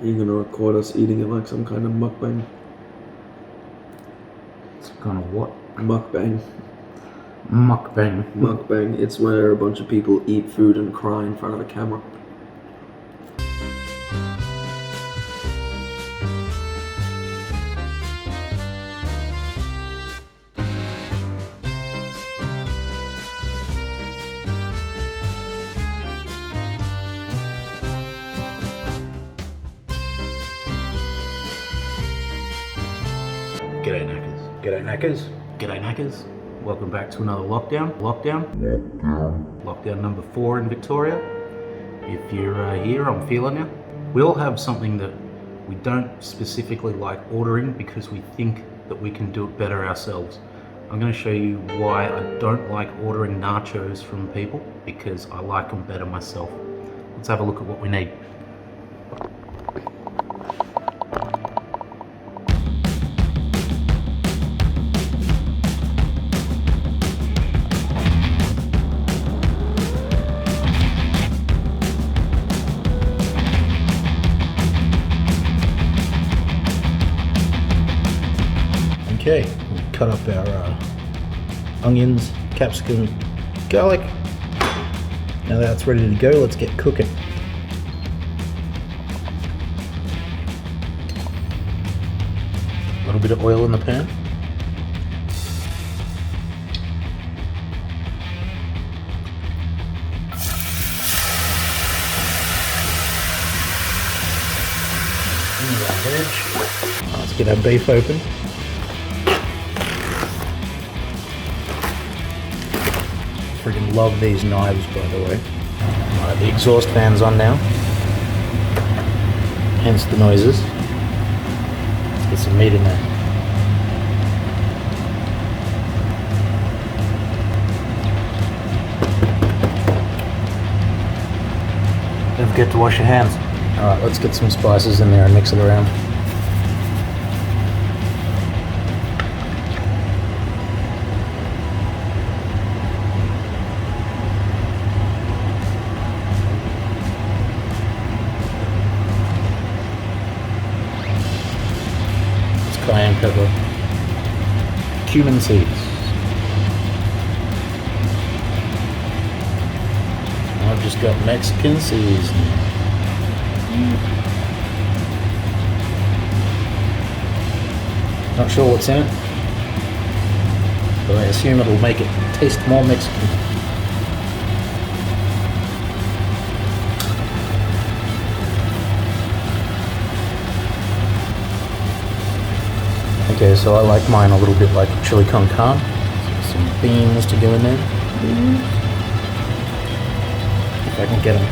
Are you gonna record us eating it like some kind of mukbang? Some kind of what? Mukbang. Mukbang. Mukbang. It's where a bunch of people eat food and cry in front of a camera. G'day Knackers. G'day Knackers. G'day Knackers. Welcome back to another lockdown. Lockdown number 4 in Victoria. If you're here, I'm feeling you. We all have something that we don't specifically like ordering because we think that we can do it better ourselves. I'm going to show you why I don't like ordering nachos from people, because I like them better myself. Let's have a look at what we need. Okay, we cut up our onions, capsicum, garlic. Now that's ready to go, let's get cooking. A little bit of oil in the pan. Let's get our beef open. Freaking love these knives, by the way. Alright, the exhaust fan's on now. Hence the noises. Let's get some meat in there. Don't forget to wash your hands. Alright, let's get some spices in there and mix it around. Cayenne pepper, cumin seeds. I've just got Mexican seasoning. Not sure what's in it, but I assume it'll make it taste more Mexican. Okay, so I like mine a little bit like chili con carne. Some beans to go in there. If I can get them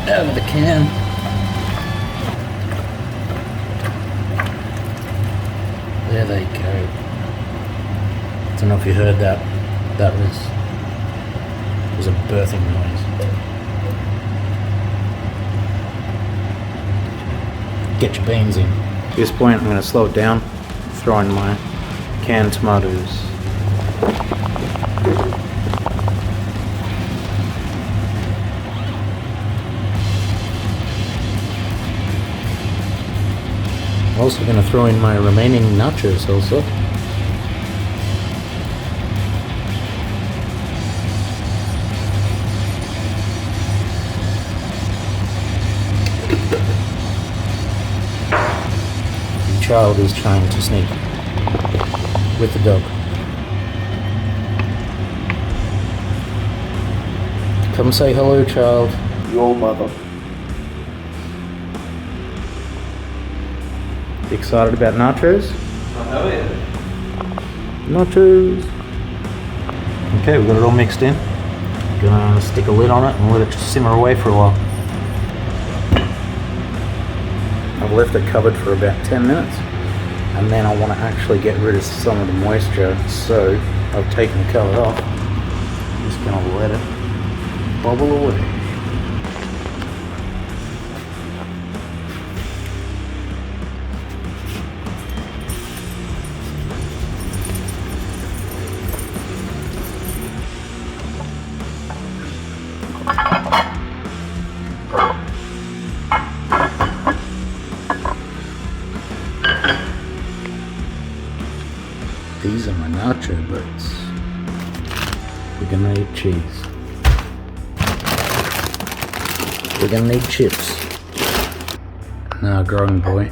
out of the can. There they go. I don't know if you heard that. That was a birthing noise. Get your beans in. At this point, I'm going to slow it down, throw in my canned tomatoes. I'm also going to throw in my remaining nachos also. Child is trying to sneak with the dog. Come say hello, child. Your mother. Excited about nachos? Oh yeah. Nachos. Okay, we've got it all mixed in. Gonna stick a lid on it and let it just simmer away for a while. I've left it covered for about 10 minutes, and then I want to actually get rid of some of the moisture, so I've taken the cover off. I'm just going to let it bubble away. These are my nacho boats. We're gonna need cheese. We're gonna need chips. Now, growing boy.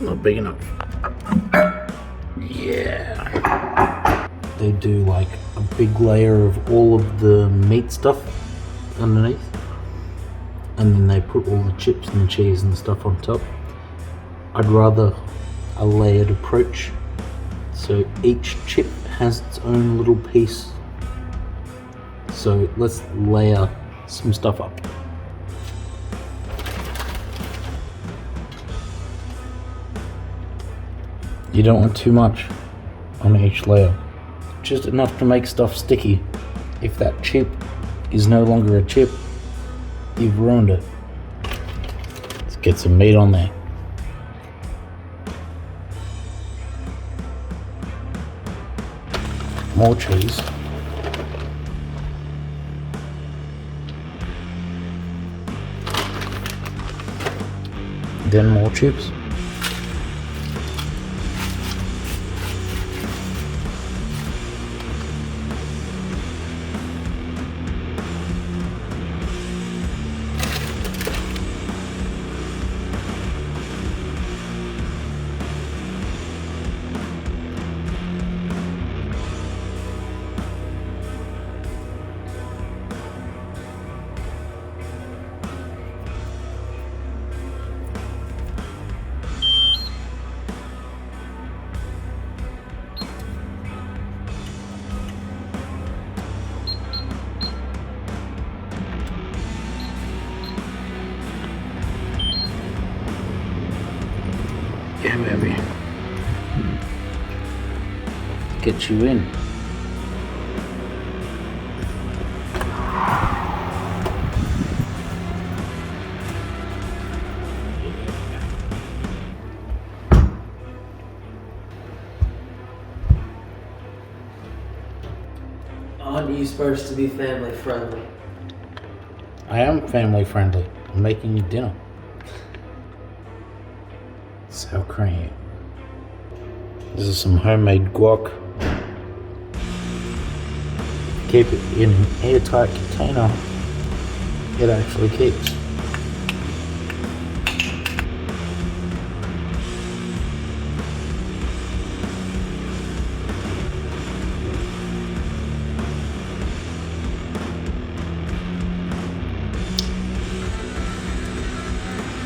Not big enough. Yeah. They do like a big layer of all of the meat stuff underneath. And then they put all the chips and the cheese and stuff on top. I'd rather a layered approach. So each chip has its own little piece. So let's layer some stuff up. You don't want too much on each layer. Just enough to make stuff sticky. If that chip is no longer a chip, you've ruined it. Let's get some meat on there. More cheese. Then more chips. Yeah, baby. Get you in. Aren't you supposed to be family friendly? I am family friendly. I'm making you dinner. Sour cream. This is some homemade guac. Keep it in an airtight container. It actually keeps.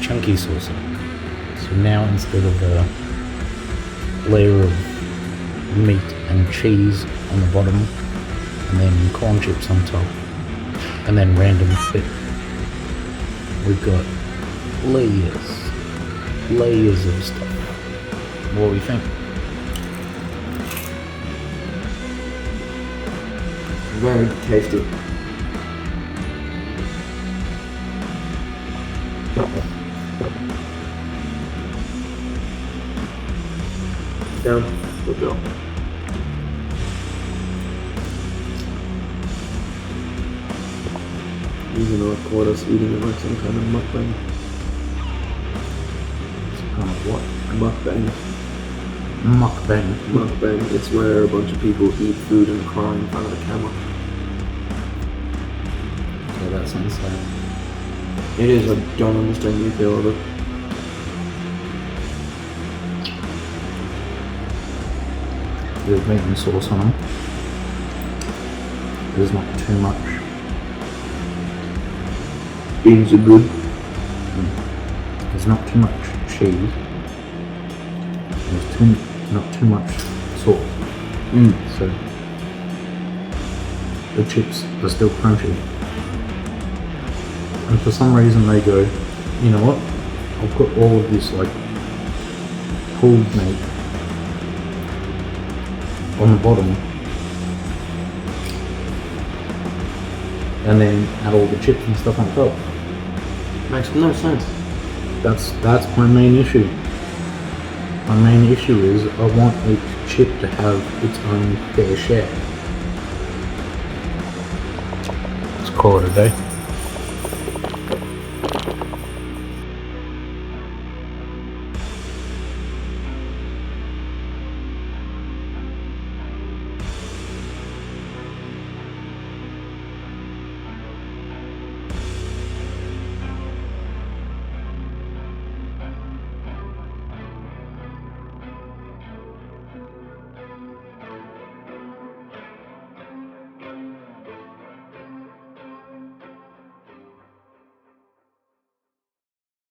Chunky saucer. So now instead of a layer of meat and cheese on the bottom and then corn chips on top and then random fit, we've got layers of stuff. What do we think? Very tasty. Down. Good job. Even though I caught us eating it like some kind of mukbang. Some kind of what? Mukbang. Mukbang. Mukbang. It's where a bunch of people eat food and cry in front of the camera. So that sounds like... It is. I don't understand the appeal of it. There's meat and sauce on them. There's not too much. Beans are good. There's not too much cheese. There's not too much sauce. So the chips are still crunchy. And for some reason they go, you know what? I'll put all of this like pulled meat on the bottom and then add all the chips and stuff on top. Makes no sense. That's my main issue. My main issue is I want each chip to have its own fair share. Let's call it a day.